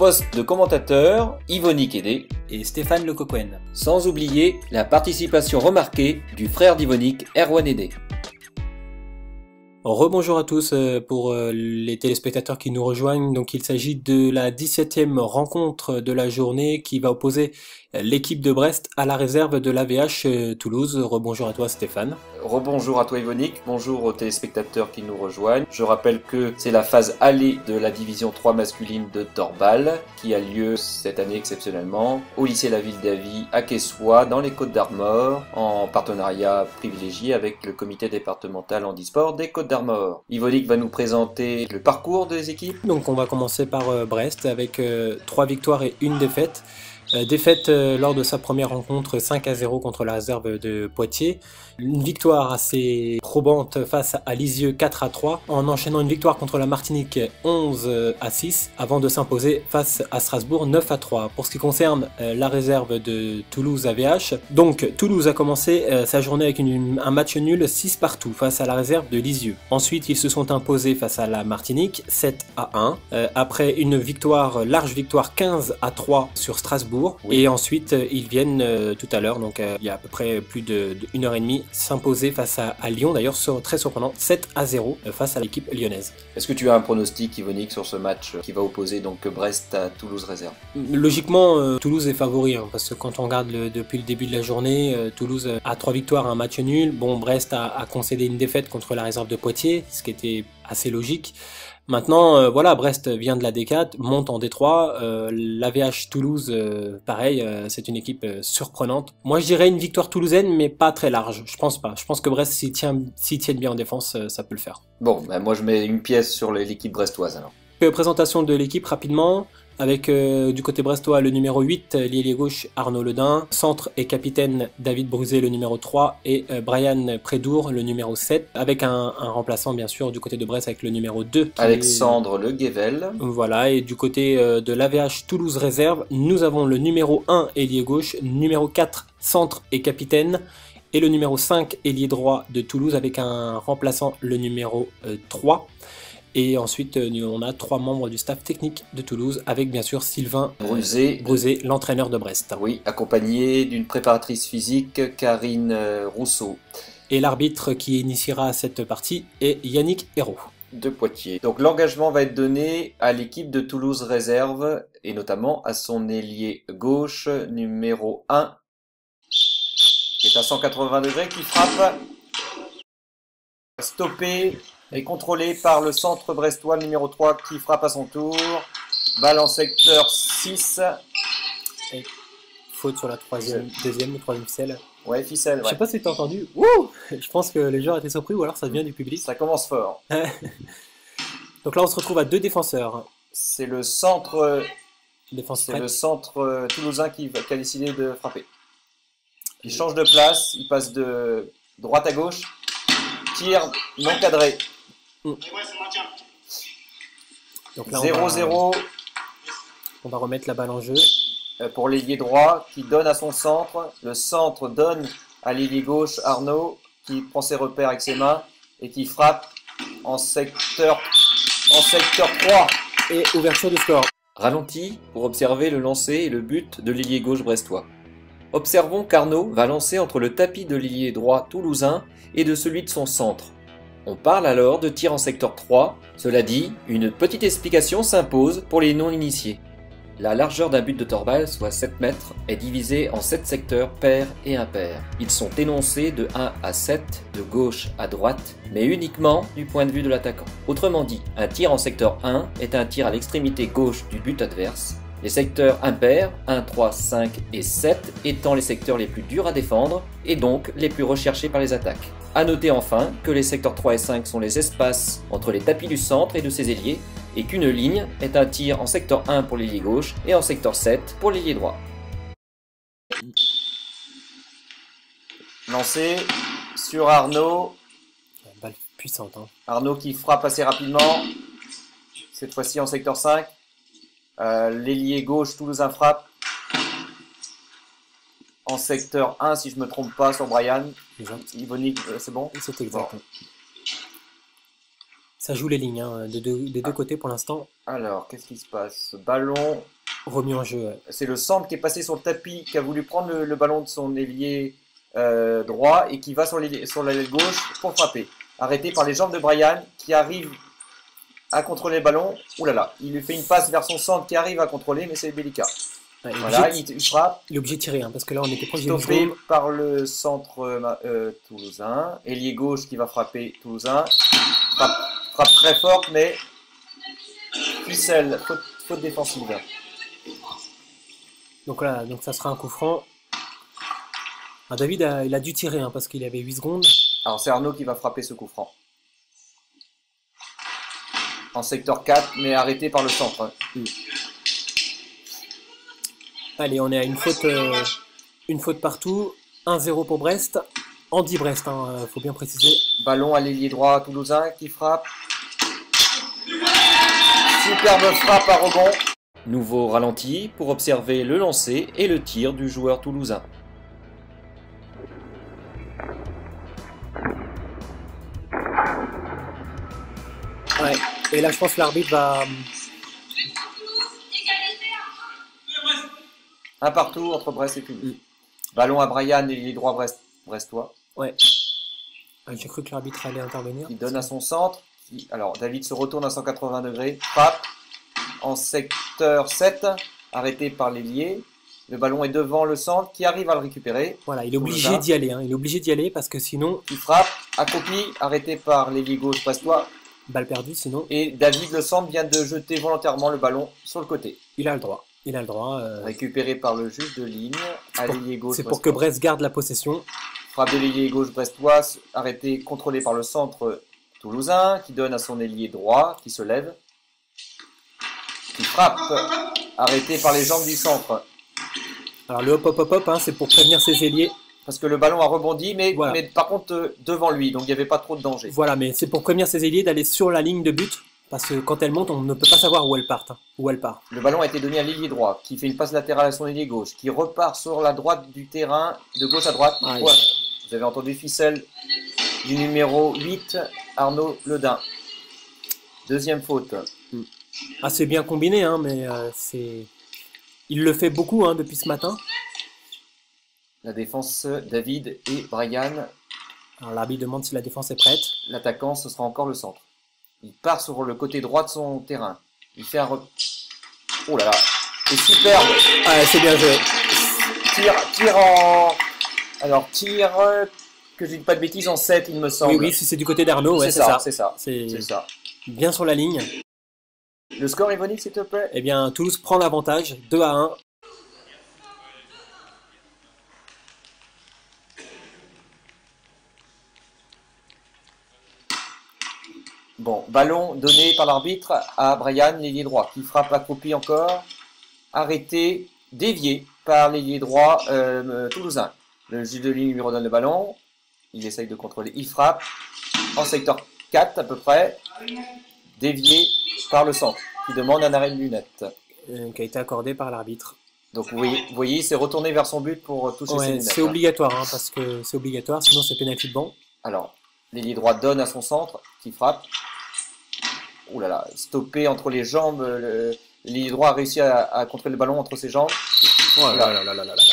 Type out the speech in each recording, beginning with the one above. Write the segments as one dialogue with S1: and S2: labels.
S1: poste de commentateur, Yvonique Aidé
S2: et Stéphane Le Coquen.
S1: Sans oublier la participation remarquée du frère d'Yvonique, Erwan Aidé.
S2: Rebonjour à tous pour les téléspectateurs qui nous rejoignent. Donc il s'agit de la 17e rencontre de la journée qui va opposer l'équipe de Brest à la réserve de l'AVH Toulouse. Rebonjour à toi Stéphane.
S1: Rebonjour à toi Yvonique, bonjour aux téléspectateurs qui nous rejoignent. Je rappelle que c'est la phase aller de la division 3 masculine de Torbal qui a lieu cette année exceptionnellement au lycée La Ville d'Avy à Quessoy dans les Côtes-d'Armor en partenariat privilégié avec le comité départemental handisport des Côtes-d'Armor. Yvonique va nous présenter le parcours des équipes.
S2: Donc on va commencer par Brest avec 3 victoires et 1 défaite. Défaite lors de sa première rencontre 5-0 contre la réserve de Poitiers. Une victoire assez probante face à Lisieux 4-3 en enchaînant une victoire contre la Martinique 11-6 avant de s'imposer face à Strasbourg 9-3. Pour ce qui concerne la réserve de Toulouse AVH, donc Toulouse a commencé sa journée avec un match nul 6-partout face à la réserve de Lisieux. Ensuite ils se sont imposés face à la Martinique 7-1 après une large victoire 15-3 sur Strasbourg. Oui. Et ensuite ils viennent tout à l'heure, donc il y a à peu près plus de 1h30, s'imposer face à Lyon, d'ailleurs très surprenant, 7-0 face à l'équipe lyonnaise.
S1: Est-ce que tu as un pronostic Yvonique sur ce match qui va opposer donc Brest à Toulouse réserve?
S2: Logiquement Toulouse est favori, parce que quand on regarde depuis le début de la journée, Toulouse a 3 victoires, un match nul. Bon, Brest a concédé une défaite contre la réserve de Poitiers, ce qui était assez logique. Maintenant, voilà, Brest vient de la D4, monte en D3, l'AVH Toulouse, pareil, c'est une équipe surprenante. Moi, je dirais une victoire toulousaine, mais pas très large, je pense pas. Je pense que Brest, s'ils tiennent bien en défense, ça peut le faire.
S1: Bon, ben moi je mets une pièce sur l'équipe brestoise alors.
S2: Présentation de l'équipe rapidement, avec du côté brestois le numéro 8, l'ailier gauche Arnaud Ledin, centre et capitaine David Bruzet le numéro 3 et Brian Prédour le numéro 7, avec un remplaçant bien sûr du côté de Brest avec le numéro 2.
S1: Alexandre Le Guével.
S2: Voilà, et du côté de l'AVH Toulouse réserve, nous avons le numéro 1 ailier gauche, numéro 4 centre et capitaine, et le numéro 5 ailier droit de Toulouse avec un remplaçant le numéro 3. Et ensuite, on a 3 membres du staff technique de Toulouse, avec bien sûr Sylvain Bruzet, l'entraîneur de Brest.
S1: Oui, accompagné d'une préparatrice physique, Karine Rousseau.
S2: Et l'arbitre qui initiera cette partie est Yannick Hérault.
S1: De Poitiers. Donc l'engagement va être donné à l'équipe de Toulouse réserve, et notamment à son ailier gauche, numéro 1, qui est à 180 degrés, qui frappe. Stoppé et contrôlé par le centre brestois numéro 3 qui frappe à son tour. Balle en secteur 6.
S2: Et faute sur la deuxième ou troisième ficelle.
S1: Ouais, ficelle. Ouais.
S2: Je sais pas si tu as entendu. Wouh, je pense que les joueurs étaient surpris ou alors ça vient du public.
S1: Ça commence fort.
S2: Donc là on se retrouve à 2 défenseurs.
S1: C'est le centre,
S2: le
S1: centre toulousain qui a décidé de frapper. Il change de place, il passe de droite à gauche. Tir non cadré.
S2: Donc là
S1: 0-0.
S2: On va remettre la balle en jeu.
S1: Pour l'ailier droit qui donne à son centre. Le centre donne à l'ailier gauche Arnaud qui prend ses repères avec ses mains et qui frappe en secteur 3.
S2: Et ouverture du score.
S1: Ralenti pour observer le lancer et le but de l'ailier gauche brestois. Observons qu'Arnaud va lancer entre le tapis de l'ailier droit toulousain et de celui de son centre. On parle alors de tir en secteur 3. Cela dit, une petite explication s'impose pour les non-initiés. La largeur d'un but de Torbal, soit 7 mètres, est divisée en 7 secteurs pairs et impairs. Ils sont énoncés de 1 à 7, de gauche à droite, mais uniquement du point de vue de l'attaquant. Autrement dit, un tir en secteur 1 est un tir à l'extrémité gauche du but adverse. Les secteurs impairs, 1, 3, 5 et 7, étant les secteurs les plus durs à défendre et donc les plus recherchés par les attaques. A noter enfin que les secteurs 3 et 5 sont les espaces entre les tapis du centre et de ses ailiers, et qu'une ligne est un tir en secteur 1 pour l'ailier gauche et en secteur 7 pour l'ailier droit. Lancé sur Arnaud.
S2: Une balle puissante. Hein.
S1: Arnaud qui frappe assez rapidement, cette fois-ci en secteur 5. L'ailier gauche toulousain frappe en secteur 1 si je ne me trompe pas sur Brian. Yvonique, c'est bon?
S2: C'est exact. Bon. Ça joue les lignes hein, des deux côtés pour l'instant.
S1: Alors, qu'est-ce qui se passe? Ballon
S2: remis en jeu. Ouais.
S1: C'est le centre qui est passé sur le tapis, qui a voulu prendre le ballon de son ailier droit et qui va sur l'aile gauche pour frapper. Arrêté par les jambes de Brian qui arrive à contrôler le ballon. Ouh là là, il lui fait une passe vers son centre qui arrive à contrôler, mais c'est délicat.
S2: Ouais,
S1: Voilà, il frappe.
S2: Il est obligé de tirer, hein, parce que là on était proche de
S1: Stoppé par le centre toulousain. Ailier gauche qui va frapper toulousain. Frappe très forte, mais ficelle, faute défensive.
S2: Donc voilà, donc ça sera un coup franc. Ah, David, il a dû tirer, hein, parce qu'il avait 8 secondes.
S1: Alors c'est Arnaud qui va frapper ce coup franc. En secteur 4, mais arrêté par le centre.
S2: Allez, on est à une faute partout. 1-0 pour Brest. Andy Brest, hein, faut bien préciser.
S1: Ballon à l'ailier droit toulousain qui frappe. Superbe frappe à rebond. Nouveau ralenti pour observer le lancer et le tir du joueur toulousain.
S2: Ouais. Et là, je pense que l'arbitre va...
S1: Un partout entre Brest et Toulouse. Ballon à Brian, ailier droit brestois.
S2: Ouais. J'ai cru que l'arbitre allait intervenir.
S1: Il donne à son centre. Alors, David se retourne à 180 degrés. Frappe en secteur 7. Arrêté par l'ailier. Le ballon est devant le centre qui arrive à le récupérer.
S2: Voilà, il est obligé d'y aller. Hein. Il est obligé d'y aller parce que sinon...
S1: Il frappe, accroupi, arrêté par l'ailier gauche brestois.
S2: Balle perdue sinon.
S1: Et David le centre vient de jeter volontairement le ballon sur le côté.
S2: Il a le droit. Il a le droit.
S1: Récupéré par le juge de ligne. À l'ailier gauche.
S2: C'est pour que Brest garde la possession.
S1: Frappe de l'ailier gauche brestois, arrêté, contrôlé par le centre toulousain, qui donne à son ailier droit, qui se lève. Qui frappe, arrêté par les jambes du centre.
S2: Alors le hop, hein, c'est pour prévenir ses ailiers.
S1: Parce que le ballon a rebondi, mais,
S2: voilà.
S1: mais par contre devant lui, donc il n'y avait pas trop de danger.
S2: Voilà, mais c'est pour prévenir ses ailiers d'aller sur la ligne de but. Parce que quand elle monte, on ne peut pas savoir où elle part. Hein, où elle part.
S1: Le ballon a été donné à l'ailier droit, qui fait une passe latérale à son ailier gauche, qui repart sur la droite du terrain, de gauche à droite.
S2: Ah,
S1: Ouais. Vous avez entendu ficelle du numéro 8, Arnaud Ledin. Deuxième faute.
S2: Assez bien combiné, hein, mais c'est... Il le fait beaucoup hein, depuis ce matin.
S1: La défense, David et Brian.
S2: Alors l'arbitre demande si la défense est prête.
S1: L'attaquant, ce sera encore le centre. Il part sur le côté droit de son terrain. Il fait un... Oh là là, c'est superbe.
S2: Ah, c'est bien joué.
S1: Tire en... Alors, tir, que je dis pas de bêtises, en 7, il me semble.
S2: Oui, si c'est du côté d'Arnaud, ouais, c'est ça.
S1: C'est ça.
S2: C'est ça. Bien sur la ligne.
S1: Le score, Yvonne, s'il te plaît.
S2: Eh bien, Toulouse prend l'avantage, 2-1.
S1: Bon, ballon donné par l'arbitre à Brian, l'ailier droit, qui frappe accroupi encore. Arrêté, dévié par l'ailier droit toulousain. Le juge de ligne lui redonne le ballon. Il essaye de contrôler. Il frappe en secteur 4 à peu près. Dévié par le centre, qui demande un arrêt de lunettes.
S2: Qui a été accordé par l'arbitre.
S1: Donc vous voyez, il s'est retourné vers son but pour toucher ses lunettes.
S2: C'est obligatoire, hein, parce que c'est obligatoire, sinon c'est pénalty de banc.
S1: Alors, l'ailier droit donne à son centre, qui frappe. Ouh là là, stoppé entre les jambes. L'ailier droit a réussi à contrôler le ballon entre ses jambes.
S2: Oh là.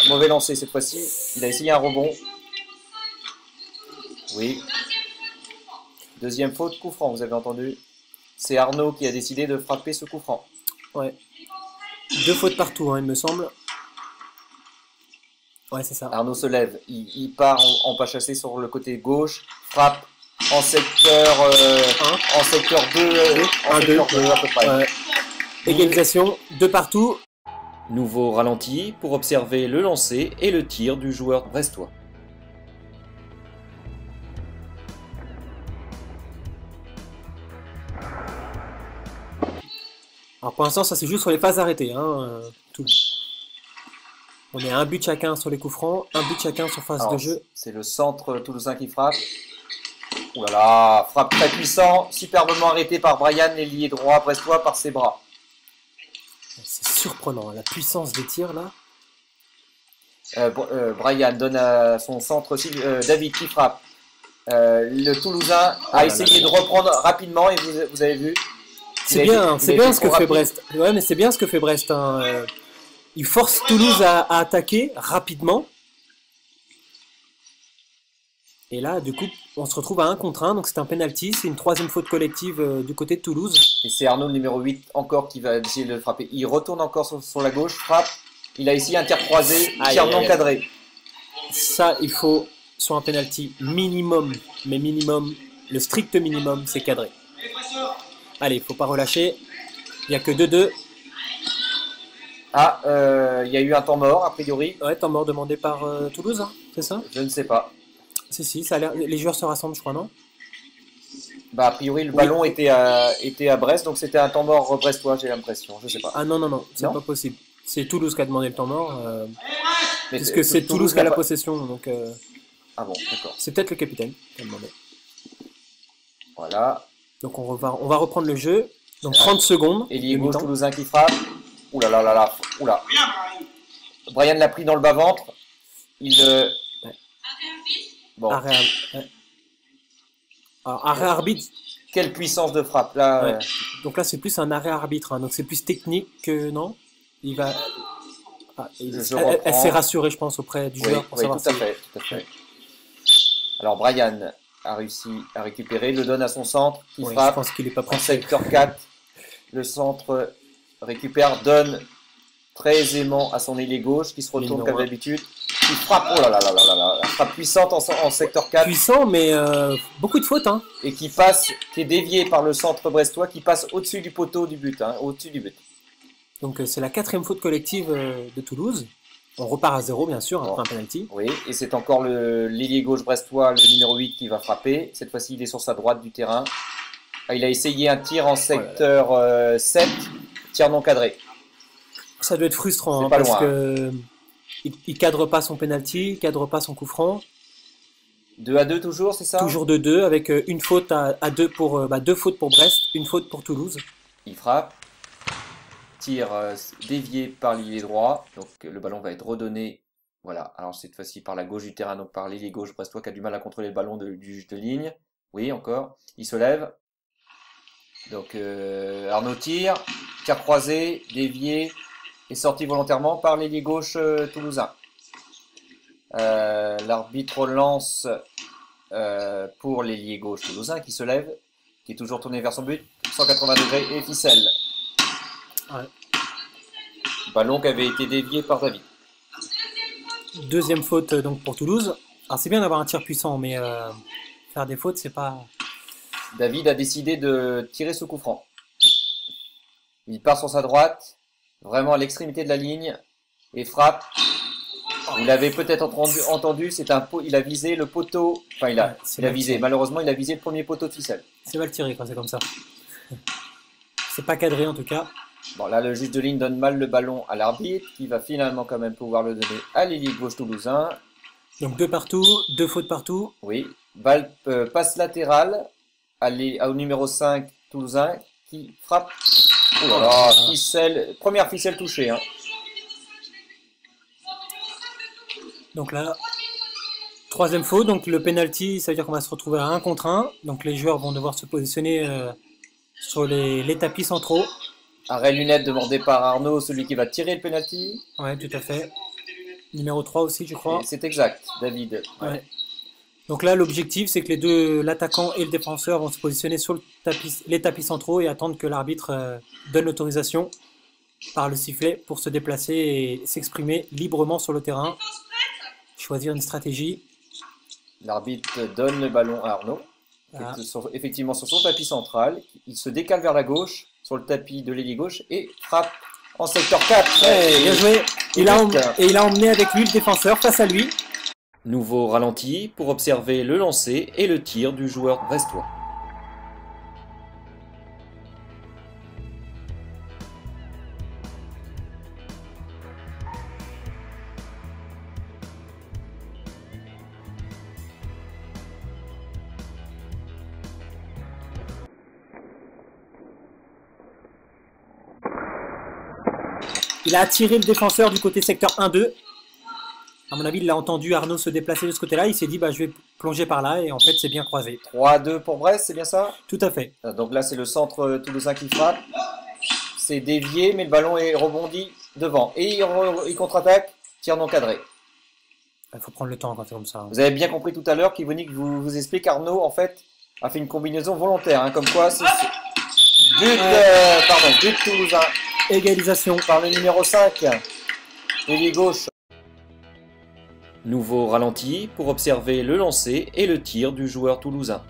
S1: Mauvais lancer cette fois-ci. Il a essayé un rebond. Oui. Deuxième faute, coup franc, vous avez entendu. C'est Arnaud qui a décidé de frapper ce coup franc.
S2: Ouais. 2 fautes partout, hein, il me semble. Ouais, c'est ça.
S1: Arnaud se lève. Il part en pas chassé sur le côté gauche. Frappe en secteur 2. En secteur 2 à peu près.
S2: Égalisation, 2 partout.
S1: Nouveau ralenti pour observer le lancer et le tir du joueur brestois.
S2: Alors pour l'instant, ça c'est juste sur les phases arrêtées. Hein, tout. On est à un but chacun sur les coups francs, un but chacun sur phase de jeu.
S1: C'est le centre toulousain qui frappe. Ouh là là, frappe très puissant, superbement arrêté par Brian, l'ailier droit brestois, par ses bras.
S2: C'est surprenant, la puissance des tirs là.
S1: Brian donne à son centre aussi, David qui frappe. Le Toulousain a essayé de reprendre rapidement et vous avez vu.
S2: C'est bien ce que fait Brest. Ouais, mais c'est bien ce que fait Brest. Hein. Il force Toulouse à attaquer rapidement. Et là, du coup, on se retrouve à 1 contre 1. Donc c'est un penalty. C'est une 3e faute collective du côté de Toulouse.
S1: Et c'est Arnaud, le numéro 8, encore qui va essayer de le frapper. Il retourne encore sur la gauche, frappe. Il a ici un tir croisé, tir non cadré.
S2: Ça, il faut, sur un penalty minimum, mais minimum, le strict minimum, c'est cadré. Allez, il ne faut pas relâcher. Il n'y a que 2-2.
S1: Ah, il y a eu un temps mort, a priori.
S2: Ouais, temps mort demandé par Toulouse, hein, c'est ça?
S1: Je ne sais pas.
S2: Si, ça a l'air. Les joueurs se rassemblent, je crois, non?
S1: Bah, a priori, le ballon était à Brest, donc c'était un temps mort brestois, j'ai l'impression. Je sais pas.
S2: Ah non, c'est
S1: Non
S2: pas possible. C'est Toulouse qui a demandé le temps mort.
S1: Mais
S2: Parce que c'est Toulouse qui a
S1: n'a
S2: la
S1: pas-
S2: possession, donc
S1: Ah bon, d'accord.
S2: c'est peut-être le capitaine qui a demandé.
S1: Voilà.
S2: Donc on va reprendre le jeu. Donc 30 secondes.
S1: Ailier
S2: de
S1: gauche
S2: mi-temps.
S1: toulousain qui frappe. Ouh là là là là. Oula. Brian l'a pris dans le bas-ventre.
S2: Ouais.
S1: Bon,
S2: Ouais. Alors, arrêt arbitre.
S1: quelle puissance de frappe. Là,
S2: Ouais. Donc là, c'est plus un arrêt arbitre. Hein. Donc c'est plus technique que non. Il va. Elle s'est rassurée, je pense, auprès du
S1: oui,
S2: joueur pour
S1: oui,
S2: savoir
S1: tout à
S2: si-
S1: fait, tout à fait. Alors Brian a réussi à récupérer, le donne à son centre qui
S2: Ouais, je
S1: frappe
S2: pense qu'il est pas
S1: en
S2: prêt.
S1: secteur 4. Le centre récupère, donne très aisément à son ailier gauche qui se retourne
S2: Numéro
S1: comme
S2: un.
S1: d'habitude. Qui frappe, oh là là là là là là, la frappe puissante en secteur 4
S2: Puissant, mais beaucoup de fautes. Hein.
S1: et qui est dévié par le centre brestois qui passe au-dessus du poteau du but, hein, au-dessus du but.
S2: Donc c'est la 4e faute collective de Toulouse. On repart à 0, bien sûr, après
S1: Bon.
S2: un penalty.
S1: Oui, et c'est encore l'ailier gauche brestois, le numéro 8 qui va frapper. Cette fois-ci, il est sur sa droite du terrain. Ah, il a essayé un tir en secteur 7, tir non cadré.
S2: Ça doit être frustrant
S1: C'est
S2: hein,
S1: pas
S2: parce
S1: loin,
S2: que il cadre pas son penalty, il cadre pas son coup franc.
S1: 2-2 toujours, c'est ça?
S2: Toujours de 2 avec une faute à 2 pour 2 fautes pour Brest, une faute pour Toulouse.
S1: Il frappe. Tir dévié par l'ailier droit. Donc le ballon va être redonné. Voilà. Alors cette fois-ci par la gauche du terrain, donc par l'ailier gauche brestois qui a du mal à contrôler le ballon du juge de ligne. Oui, encore. Il se lève. Donc Arnaud tire. Tir croisé, dévié et sorti volontairement par l'ailier gauche toulousain. L'arbitre lance pour l'ailier gauche toulousain qui se lève, qui est toujours tourné vers son but. 180 degrés et ficelle.
S2: Ouais.
S1: Ballon qui avait été dévié par David.
S2: Deuxième faute donc pour Toulouse. Alors c'est bien d'avoir un tir puissant, mais faire des fautes, c'est pas.
S1: David a décidé de tirer ce coup franc. Il part sur sa droite, vraiment à l'extrémité de la ligne, et frappe. Vous l'avez peut-être entendu, il a visé le poteau. Enfin, il a visé. Malheureusement, il a visé le premier poteau de ficelle.
S2: C'est mal tiré quand c'est comme ça. C'est pas cadré en tout cas.
S1: Bon, là, le juge de ligne donne mal le ballon à l'arbitre, qui va finalement quand même pouvoir le donner à l'ailier gauche toulousain.
S2: Donc 2 partout, 2 fautes partout.
S1: Oui, balle passe latérale au numéro 5 toulousain qui frappe. Oh là là, ficelle, première ficelle touchée. Hein.
S2: Donc là, troisième faute, donc le penalty, ça veut dire qu'on va se retrouver à 1 contre 1. Donc les joueurs vont devoir se positionner sur les tapis centraux.
S1: Arrêt lunette demandé par Arnaud, celui qui va tirer le penalty.
S2: Ouais, tout à fait. Numéro 3 aussi, je crois.
S1: C'est exact, David.
S2: Ouais. Donc là, l'objectif, c'est que l'attaquant et le défenseur vont se positionner sur les tapis centraux et attendre que l'arbitre donne l'autorisation par le sifflet pour se déplacer et s'exprimer librement sur le terrain. Choisir une stratégie.
S1: L'arbitre donne le ballon à Arnaud. Voilà. Effectivement, sur son tapis central, il se décale vers la gauche, sur le tapis de l'ailier gauche, et frappe en secteur 4.
S2: Ouais, bien joué. Il a emmené avec lui le défenseur face à lui.
S1: Nouveau ralenti pour observer le lancer et le tir du joueur brestois.
S2: Il a attiré le défenseur du côté secteur 1-2. À mon avis, il a entendu Arnaud se déplacer de ce côté-là. Il s'est dit, je vais plonger par là. Et en fait, c'est bien croisé.
S1: 3-2 pour Brest, c'est bien ça?
S2: Tout à fait.
S1: Donc là, c'est le centre toulousain qui frappe. C'est dévié, mais le ballon est rebondi devant. Et il contre-attaque, tir non cadré.
S2: Il faut prendre le temps quand c'est comme ça.
S1: Vous avez bien compris tout à l'heure qu'Yvonique vous explique Arnaud, en fait, a fait une combinaison volontaire. Hein, comme quoi, c'est but toulousain.
S2: Égalisation.
S1: Par le numéro 5, ailier gauche. Nouveau ralenti pour observer le lancer et le tir du joueur toulousain.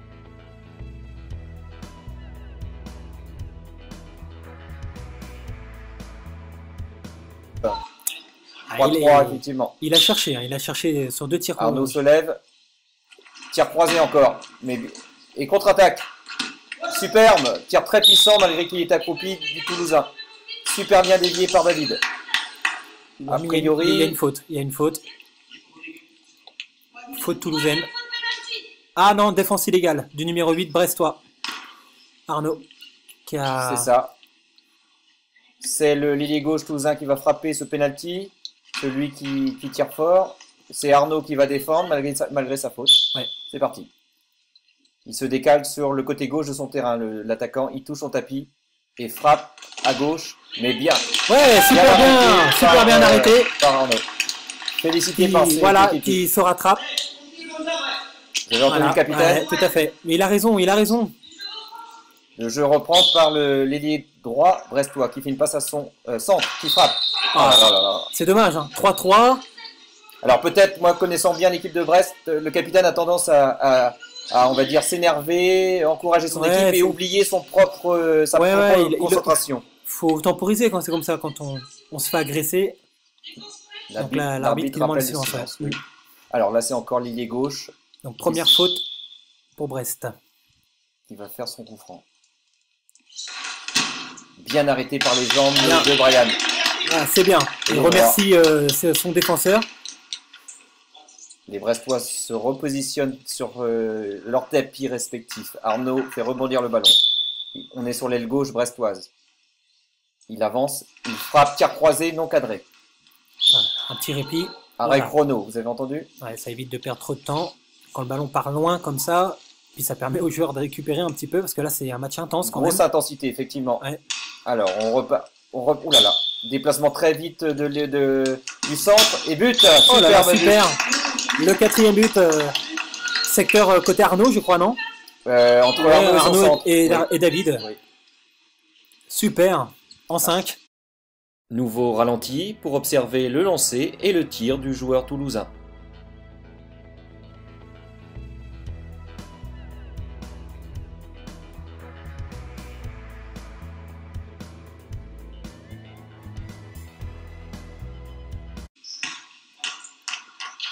S2: Ah,
S1: 3-3, effectivement.
S2: Il a cherché sur 2 tirs.
S1: Arnaud se lève. Tir croisé encore. Et contre-attaque. Superbe. Tir très puissant malgré qu'il est accroupi du Toulousain. Super bien dévié par David.
S2: A priori, il y a une faute. Il y a une faute. Faute toulousaine. Ah non, défense illégale du numéro 8 brestois. Arnaud. Qui a...
S1: C'est ça. C'est l'ailier gauche toulousain qui va frapper ce penalty. Celui qui tire fort. C'est Arnaud qui va défendre malgré sa faute.
S2: Ouais.
S1: C'est parti. Il se décale sur le côté gauche de son terrain, l'attaquant. Il touche son tapis et frappe à gauche, mais bien.
S2: Ouais, super bien arrêté.
S1: Par Arnaud. Félicité par ses
S2: voilà,
S1: coéquipiers.
S2: qui se rattrape.
S1: Vous avez entendu le capitaine?
S2: Ouais, tout à fait. Mais il a raison.
S1: Le jeu reprend par l'ailier droit brestois qui fait une passe à son centre, qui frappe.
S2: C'est dommage, hein. 3-3.
S1: Alors peut-être, moi connaissant bien l'équipe de Brest, le capitaine a tendance à on va dire, s'énerver, encourager son équipe et oublier sa propre concentration.
S2: Faut temporiser quand c'est comme ça, quand on se fait agresser. Donc l'arbitre demande le silence.
S1: Oui. Alors là, c'est encore l'ailier gauche.
S2: Donc première faute pour Brest.
S1: Qui va faire son coup franc. Bien arrêté par les jambes de Brian.
S2: Ah, c'est bien. Il remercie son défenseur.
S1: Les Brestois se repositionnent sur leur tapis respectif. Arnaud fait rebondir le ballon. On est sur l'aile gauche brestoise. Il avance, il frappe, tir croisé, non cadré.
S2: Un petit répit.
S1: Arrêt chrono, vous avez entendu?
S2: Ouais, ça évite de perdre trop de temps. Quand le ballon part loin comme ça, puis ça permet aux joueurs de récupérer un petit peu, parce que là c'est un match intense quand même.
S1: Grosse intensité, effectivement.
S2: Ouais.
S1: Alors, on repart. Ouh là là. Déplacement très vite du centre. Et but.
S2: Oh là là, super. Le 4e but, secteur côté Arnaud, je crois, non?
S1: Entre Arnaud
S2: et David. Oui. Super. En 5.
S1: Nouveau ralenti pour observer le lancer et le tir du joueur toulousain.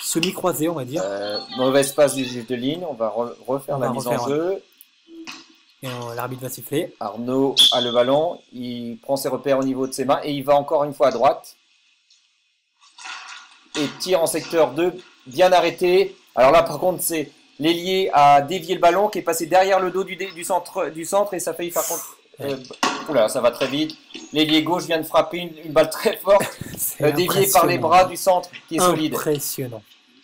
S2: Semi-croisé, on va dire.
S1: Mauvaise passe du juge de ligne. On va refaire la mise en jeu.
S2: Et l'arbitre va siffler.
S1: Arnaud a le ballon. Il prend ses repères au niveau de ses mains. Et il va encore une fois à droite. Et tire en secteur 2. Bien arrêté. Alors là, par contre, c'est l'ailier a dévié le ballon qui est passé derrière le dos du centre et ça a failli faire contre. Oula, ça va très vite. L'ailier gauche vient de frapper une balle très forte. Déviée par les bras du centre qui est solide.
S2: Impressionnant.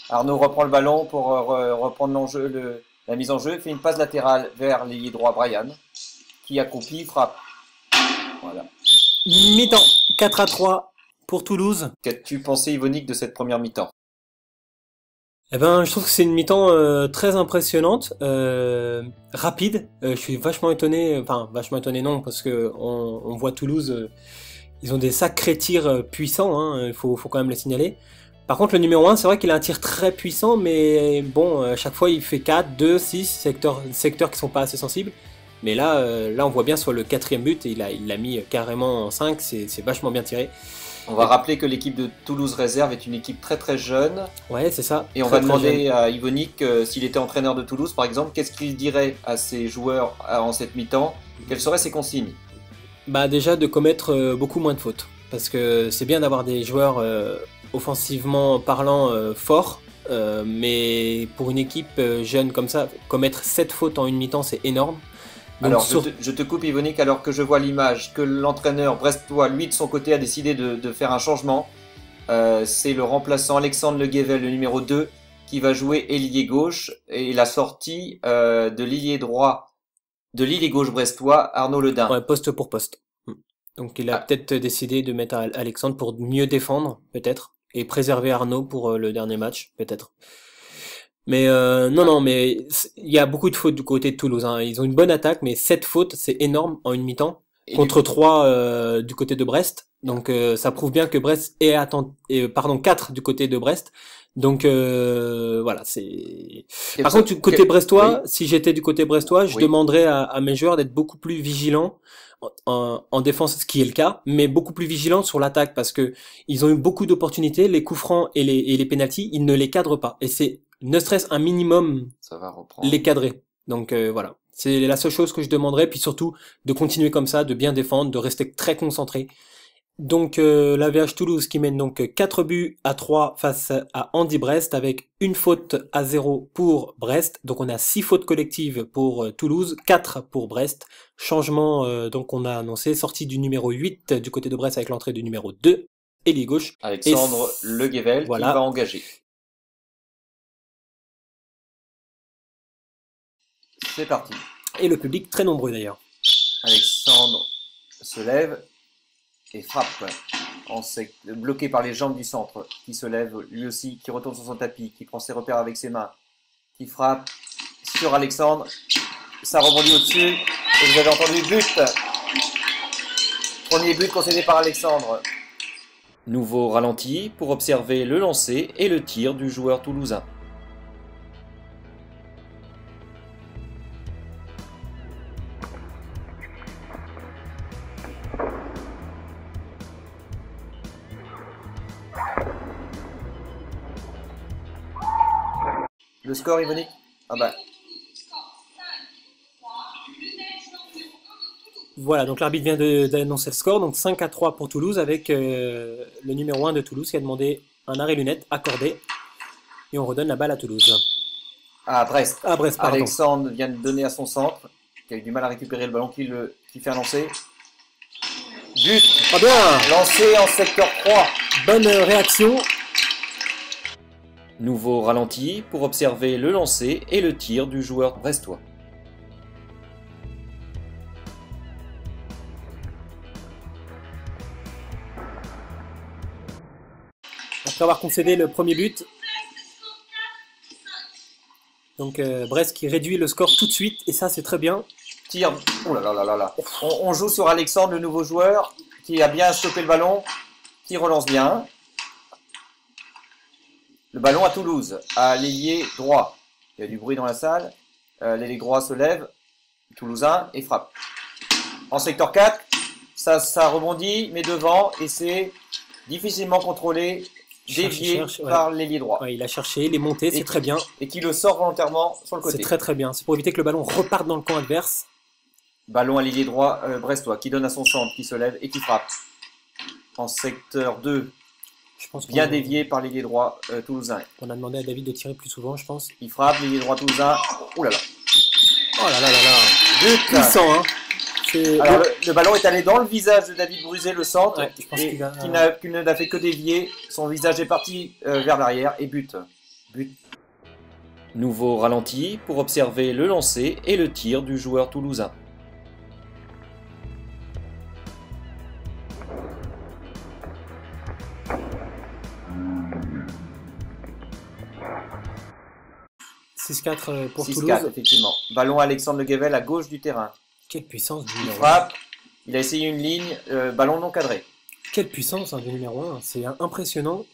S1: Arnaud reprend le ballon pour reprendre la mise en jeu, fait une passe latérale vers l'ailier droit Brian, qui accroupit, frappe. Voilà.
S2: Mi-temps, 4-3 pour Toulouse.
S1: Qu'as-tu pensé, Yvonique, de cette première mi-temps?
S2: Eh ben, je trouve que c'est une mi-temps très impressionnante, rapide. Je suis vachement étonné, non, parce que on voit Toulouse, ils ont des sacrés tirs puissants, hein, il faut quand même les signaler. Par contre, le numéro 1, c'est vrai qu'il a un tir très puissant, mais bon, à chaque fois, il fait 4, 2, 6 secteurs qui sont pas assez sensibles. Mais là, on voit bien sur le 4e but, il l'a mis carrément en 5, c'est vachement bien tiré.
S1: On va rappeler que l'équipe de Toulouse Réserve est une équipe très très jeune.
S2: Ouais, c'est ça.
S1: Et on va demander à Yvonique, s'il était entraîneur de Toulouse par exemple, qu'est-ce qu'il dirait à ses joueurs en cette mi-temps? Quelles seraient ses consignes?
S2: Bah déjà de commettre beaucoup moins de fautes. Parce que c'est bien d'avoir des joueurs offensivement parlant forts. Mais pour une équipe jeune comme ça, commettre 7 fautes en une mi-temps, c'est énorme. Donc,
S1: alors, je te coupe, Yvonique, alors que je vois l'image que l'entraîneur brestois, lui, de son côté, a décidé de faire un changement. C'est le remplaçant Alexandre Le Guével, le numéro 2, qui va jouer ailier gauche. Et la sortie de l'ailier droit, de l'ailier gauche brestois, Arnaud Ledin.
S2: Ouais, poste pour poste. Donc il a peut-être décidé de mettre Alexandre pour mieux défendre, peut-être, et préserver Arnaud pour le dernier match, peut-être. Mais non, mais il y a beaucoup de fautes du côté de Toulouse, hein. Ils ont une bonne attaque, mais 7 fautes, c'est énorme en une mi-temps, contre 3 du côté de Brest. Donc ça prouve bien que Brest est pardon, 4 du côté de Brest. Donc voilà, c'est. Par contre, du côté brestois,
S1: oui.
S2: si j'étais du côté brestois, je
S1: Oui.
S2: demanderais à mes joueurs d'être beaucoup plus vigilants en défense, ce qui est le cas, mais beaucoup plus vigilants sur l'attaque parce que ils ont eu beaucoup d'opportunités, les coups francs et les pénaltys, ils ne les cadrent pas. Et c'est ne serait-ce un minimum
S1: Ça va reprendre.
S2: les cadrer. Donc voilà, c'est la seule chose que je demanderais, puis surtout de continuer comme ça, de bien défendre, de rester très concentré. Donc l'AVH Toulouse qui mène donc 4 buts à 3 face à Andy Brest avec une faute à 0 pour Brest. Donc on a 6 fautes collectives pour Toulouse, 4 pour Brest. Changement donc on a annoncé, sortie du numéro 8 du côté de Brest avec l'entrée du numéro 2, ailier gauche.
S1: Alexandre Le Guevel
S2: voilà.
S1: qui va engager. C'est parti.
S2: Et le public très nombreux d'ailleurs.
S1: Alexandre se lève et frappe, bloqué par les jambes du centre, qui se lève lui aussi, qui retourne sur son tapis, qui prend ses repères avec ses mains, qui frappe sur Alexandre, ça rebondit au-dessus, et vous avez entendu but. Premier but concédé par Alexandre. Nouveau ralenti pour observer le lancer et le tir du joueur toulousain. Le score, Yvonique? Ah bah.
S2: Voilà, donc l'arbitre vient d'annoncer le score, donc 5-3 pour Toulouse avec le numéro 1 de Toulouse qui a demandé un arrêt lunette accordé. Et on redonne la balle à Toulouse.
S1: À Brest.
S2: À Brest, pardon.
S1: Alexandre vient de donner à son centre, qui a eu du mal à récupérer le ballon, qui fait un lancer. But.
S2: Ah bien.
S1: Lancé en secteur 3.
S2: Bonne réaction.
S1: Nouveau ralenti pour observer le lancer et le tir du joueur brestois.
S2: Après avoir concédé le premier but, donc Brest qui réduit le score tout de suite, et ça c'est très bien.
S1: Tir, oh là là là là là. On joue sur Alexandre, le nouveau joueur, qui a bien stoppé le ballon, qui relance bien. Le ballon à Toulouse, à l'ailier droit. Il y a du bruit dans la salle. L'ailier droit se lève, Toulousain, et frappe. En secteur 4, ça rebondit, mais devant, et c'est difficilement contrôlé, dévié par l'ailier droit.
S2: Ouais, il a cherché, il est monté, c'est très bien.
S1: Et qui le sort volontairement sur le côté.
S2: C'est très très bien, c'est pour éviter que le ballon reparte dans le camp adverse.
S1: Ballon à l'ailier droit brestois, qui donne à son centre, qui se lève et qui frappe. En secteur 2,
S2: je pense
S1: bien dévié par l'ailier droit toulousain.
S2: On a demandé à David de tirer plus souvent, je pense.
S1: Il frappe, l'ailier droit toulousain. Oh là là.
S2: Oh là là là là.
S1: But
S2: puissant, hein.
S1: Alors le ballon est allé dans le visage de David Brusé, le centre,
S2: ouais, je pense
S1: qui n'a fait que dévier. Son visage est parti vers l'arrière et but. Nouveau ralenti pour observer le lancer et le tir du joueur toulousain.
S2: « 6-4 pour
S1: 6-4,
S2: Toulouse.
S1: Effectivement. Ballon à Alexandre Le Guevel à gauche du terrain.
S2: Quelle puissance du
S1: numéro 1. Il frappe, il a essayé une ligne, ballon non cadré.
S2: Quelle puissance du numéro 1, c'est impressionnant.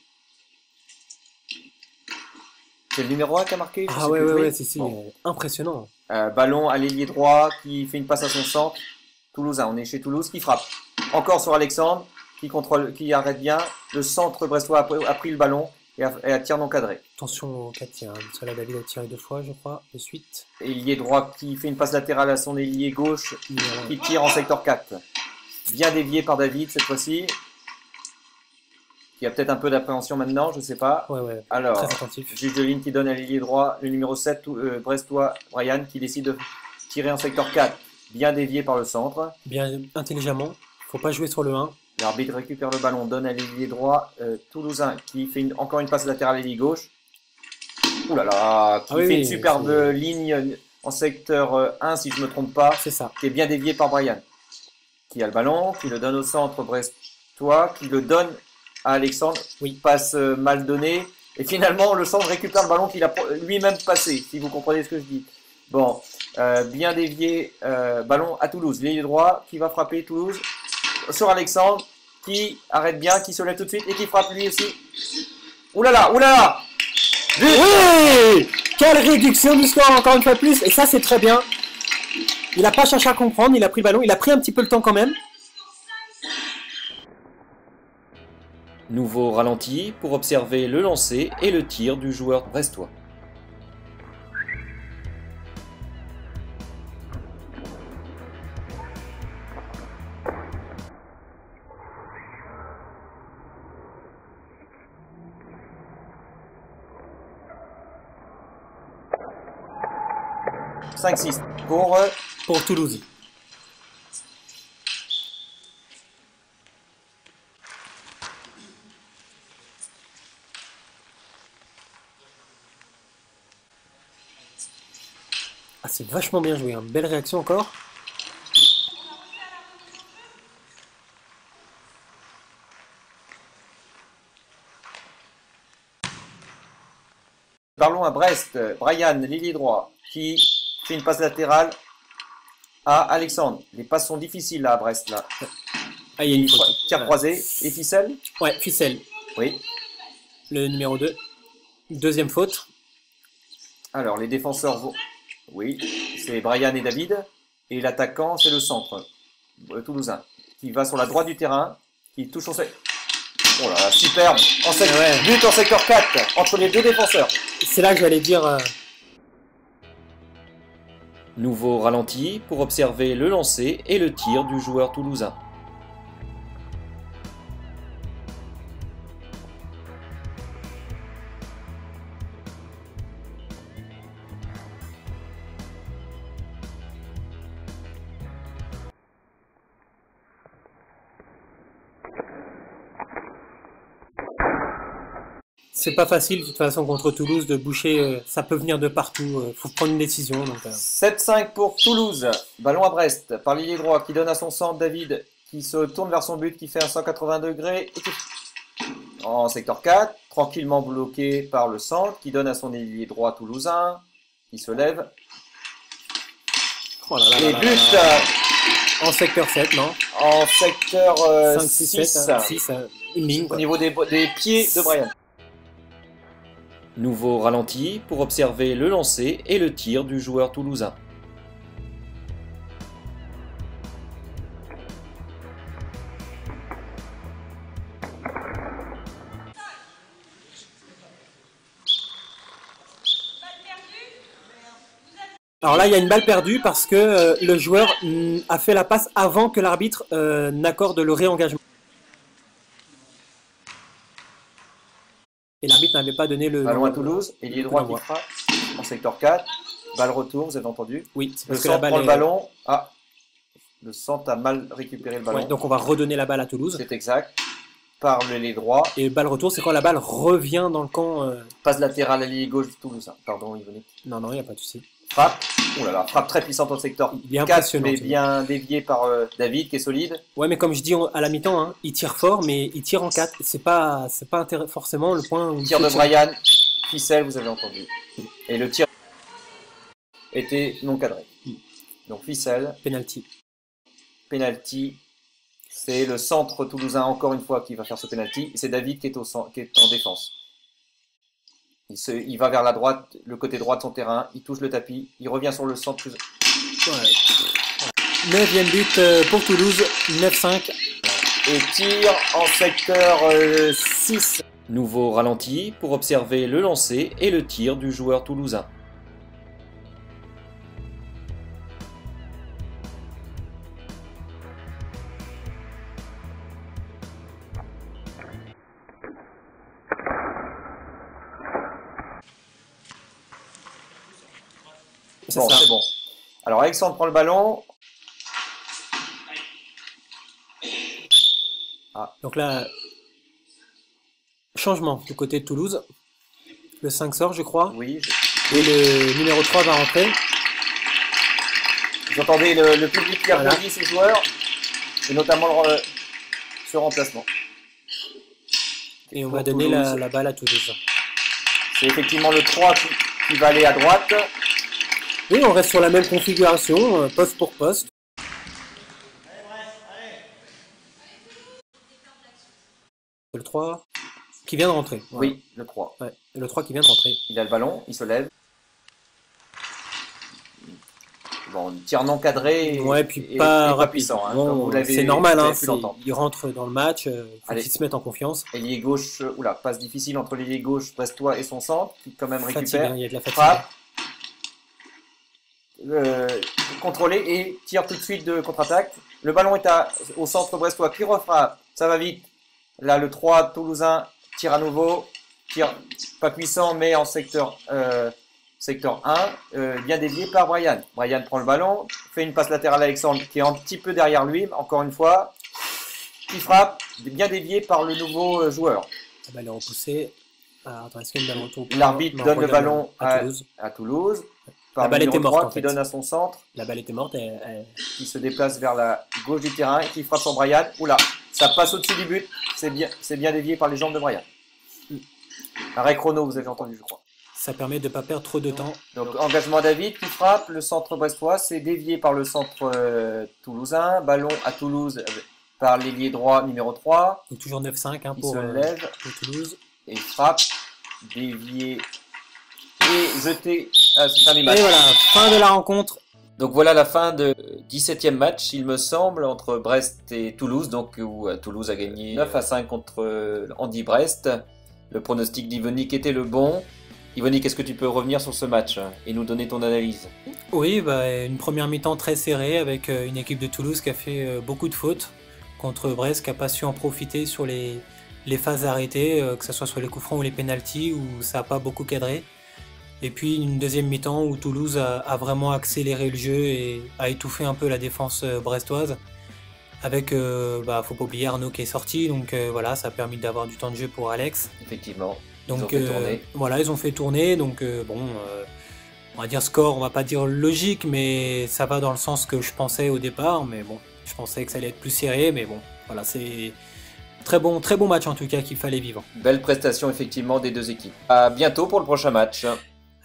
S1: C'est le numéro 1 qui a marqué?
S2: Ah ouais, c'est bon. Impressionnant.
S1: Ballon à l'ailier droit qui fait une passe à son centre. Toulousain, on est chez Toulouse, qui frappe. Encore sur Alexandre, qui arrête bien. Le centre brestois a pris le ballon et a tir non cadré.
S2: Attention au 4 tirs, parce que là David a tiré 2 fois, je crois, de suite.
S1: Ailier droit qui fait une passe latérale à son ailier gauche, qui tire en secteur 4. Bien dévié par David cette fois-ci. Qui a peut-être un peu d'appréhension maintenant, je sais pas.
S2: Ouais,
S1: alors,
S2: très attentif.
S1: Juge de ligne qui donne à l'ailier droit, le numéro 7, brestois, Brian, qui décide de tirer en secteur 4. Bien dévié par le centre.
S2: Bien intelligemment, faut pas jouer sur le 1.
S1: L'arbitre récupère le ballon, donne à l'ailier droit, Toulousain, qui fait encore une passe latérale à l'ailier gauche. Ouh là là, qui fait une superbe ligne en secteur 1, si je ne me trompe pas.
S2: C'est ça.
S1: Qui est bien dévié par Brian. qui a le ballon, qui le donne au centre brestois, qui le donne à Alexandre.
S2: Oui.
S1: Passe mal donné. Et finalement, le centre récupère le ballon qu'il a lui-même passé, si vous comprenez ce que je dis. Bon, bien dévié, ballon à Toulouse. L'ailier droit qui va frapper Toulouse sur Alexandre, qui arrête bien, qui se lève tout de suite et qui frappe lui aussi. Oulala, oulala!
S2: Oui! Quelle réduction du score, encore une fois plus. Et ça, c'est très bien. Il n'a pas cherché à comprendre, il a pris le ballon. Il a pris un petit peu le temps quand même.
S1: Nouveau ralenti pour observer le lancer et le tir du joueur brestois. « 5-6
S2: pour Toulouse. Ah, c'est vachement bien joué, hein. Belle réaction encore.
S1: Parlons à Brest. Brian, l'ailier droit, qui fait une passe latérale à Alexandre. Les passes sont difficiles là à Brest. Là.
S2: Ah, il y a une faute.
S1: Tir croisé et ficelle.
S2: Ouais, ficelle.
S1: Oui.
S2: Le numéro 2. Deuxième faute.
S1: Alors, les défenseurs vont... Oui, c'est Brian et David. Et l'attaquant, c'est le centre, toulousain, qui va sur la droite du terrain, qui touche au... Oh là là, superbe. But en secteur 4, entre les deux défenseurs.
S2: C'est là que j'allais dire...
S1: Nouveau ralenti pour observer le lancer et le tir du joueur toulousain.
S2: C'est pas facile de toute façon contre Toulouse de boucher, ça peut venir de partout, faut prendre une décision.
S1: 7-5 pour Toulouse, ballon à Brest, par l'ailier droit qui donne à son centre David, qui se tourne vers son but, qui fait un 180 degrés, et qui... en secteur 4, tranquillement bloqué par le centre, qui donne à son ailier droit toulousain, qui se lève.
S2: Oh là là
S1: et
S2: là
S1: but
S2: là là. En secteur 7, non?
S1: En secteur
S2: 5, 6, 7, 6, une ligne.
S1: Au niveau des pieds de Brian. Nouveau ralenti pour observer le lancer et le tir du joueur toulousain.
S2: Alors là, il y a une balle perdue parce que le joueur a fait la passe avant que l'arbitre n'accorde le réengagement. Et l'arbitre n'avait pas donné le...
S1: Ballon à Toulouse, ailier droit qui frappe en secteur 4. Balle retour, vous avez entendu?
S2: Oui, c'est
S1: parce que la balle prend le ballon. Ah, le centre a mal récupéré le ballon.
S2: Ouais, donc on va redonner la balle à Toulouse.
S1: C'est exact. Par l'ailier droit.
S2: Et balle retour, c'est quand la balle revient dans le camp.
S1: Passe latérale à l'ailier gauche du Toulouse. Pardon, Yvonne.
S2: Non, non, il n'y a pas de souci.
S1: Frappe. Oh là là, frappe très puissante au secteur 4, mais bien déviée par David, qui est solide.
S2: Ouais, mais comme je dis à la mi-temps, hein, il tire fort, mais il tire en 4. C'est pas forcément le point où...
S1: Tir de Brian, ficelle, vous avez entendu. Et le tir était non cadré. Donc ficelle.
S2: Penalty.
S1: Penalty. C'est le centre toulousain, encore une fois, qui va faire ce penalty. C'est David qui est en défense. Il va vers la droite, le côté droit de son terrain, il touche le tapis, il revient sur le centre.
S2: Ouais. 9e but pour Toulouse, 9-5.
S1: Et tire en secteur 6. Nouveau ralenti pour observer le lancer et le tir du joueur toulousain. Bon, c'est bon. Alors Alexandre prend le ballon.
S2: Ah. Donc là, changement du côté de Toulouse. Le 5 sort, je crois.
S1: Oui.
S2: Et le numéro 3 va rentrer.
S1: Vous entendez le public qui applaudit ses joueurs. et notamment ce remplacement.
S2: Et on va donner la balle à Toulouse.
S1: C'est effectivement le 3 qui va aller à droite.
S2: Oui, on reste sur la même configuration, poste pour poste. Le 3 qui vient de rentrer.
S1: Voilà. Oui, le 3.
S2: Ouais, le 3 qui vient de rentrer.
S1: Il a le ballon, il se lève. Bon, tir non cadré
S2: ouais, puis pas
S1: puissant. Hein,
S2: bon, c'est normal, hein, il rentre dans le match, il faut qu'il se mette en confiance.
S1: Ailier gauche, passe difficile entre l'ailier gauche brestois et son centre, qui quand même récupère.
S2: Il y a de la fatigue.
S1: Frappe, contrôlé et tire tout de suite de contre-attaque. Le ballon est au centre brestois qui refrappe, ça va vite. Là, le 3 toulousain tire à nouveau, tire pas puissant mais en secteur 1, bien dévié par Brian. Brian prend le ballon, fait une passe latérale à Alexandre qui est un petit peu derrière lui, encore une fois, qui frappe, bien dévié par le nouveau joueur.
S2: La balle est repoussée. Attends, est-ce qu'il y a une balle en tour ?
S1: L'arbitre donne le ballon à Toulouse.
S2: La balle était morte, en fait.
S1: Qui donne à son centre.
S2: La balle était morte.
S1: Qui se déplace vers la gauche du terrain et qui frappe sur Brian. Oula, ça passe au-dessus du but. C'est bien dévié par les jambes de Brian. Arrêt chrono, vous avez entendu, je crois.
S2: Ça permet de ne pas perdre trop de temps.
S1: Donc, engagement à David qui frappe. Le centre brestois, c'est dévié par le centre toulousain. Ballon à Toulouse par l'ailier droit numéro 3.
S2: Donc, toujours 9-5 hein,
S1: pour
S2: Toulouse.
S1: Et frappe, dévié et jeté à ce fin du match.
S2: Et voilà, fin de la rencontre.
S1: Donc voilà la fin de 17e match, il me semble, entre Brest et Toulouse, donc où Toulouse a gagné 9-5 contre Andy-Brest. Le pronostic d'Yvonique était le bon. Yvonique, est-ce que tu peux revenir sur ce match et nous donner ton analyse ?
S2: Oui, une première mi-temps très serrée avec une équipe de Toulouse qui a fait beaucoup de fautes contre Brest, qui n'a pas su en profiter sur les phases arrêtées, que ce soit sur les coups francs ou les pénaltys, où ça n'a pas beaucoup cadré. Et puis une deuxième mi-temps où Toulouse a vraiment accéléré le jeu et a étouffé un peu la défense brestoise. Avec, faut pas oublier Arnaud qui est sorti, donc voilà, ça a permis d'avoir du temps de jeu pour Alex.
S1: Effectivement,
S2: donc,
S1: ils ont fait tourner.
S2: Voilà, ils ont fait tourner, donc on va dire score, on va pas dire logique, mais ça va dans le sens que je pensais au départ, mais bon, je pensais que ça allait être plus serré, mais bon, voilà, c'est très bon match en tout cas qu'il fallait vivre.
S1: Belle prestation effectivement des deux équipes. À bientôt pour le prochain match.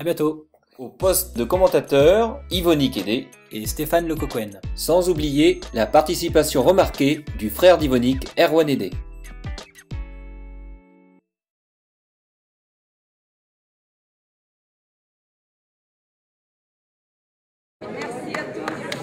S2: À bientôt.
S1: Au poste de commentateur, Yvonique Hédé
S2: et Stéphane Lecoquen.
S1: Sans oublier la participation remarquée du frère d'Yvonique, Erwan Hédé.
S3: Merci à tous.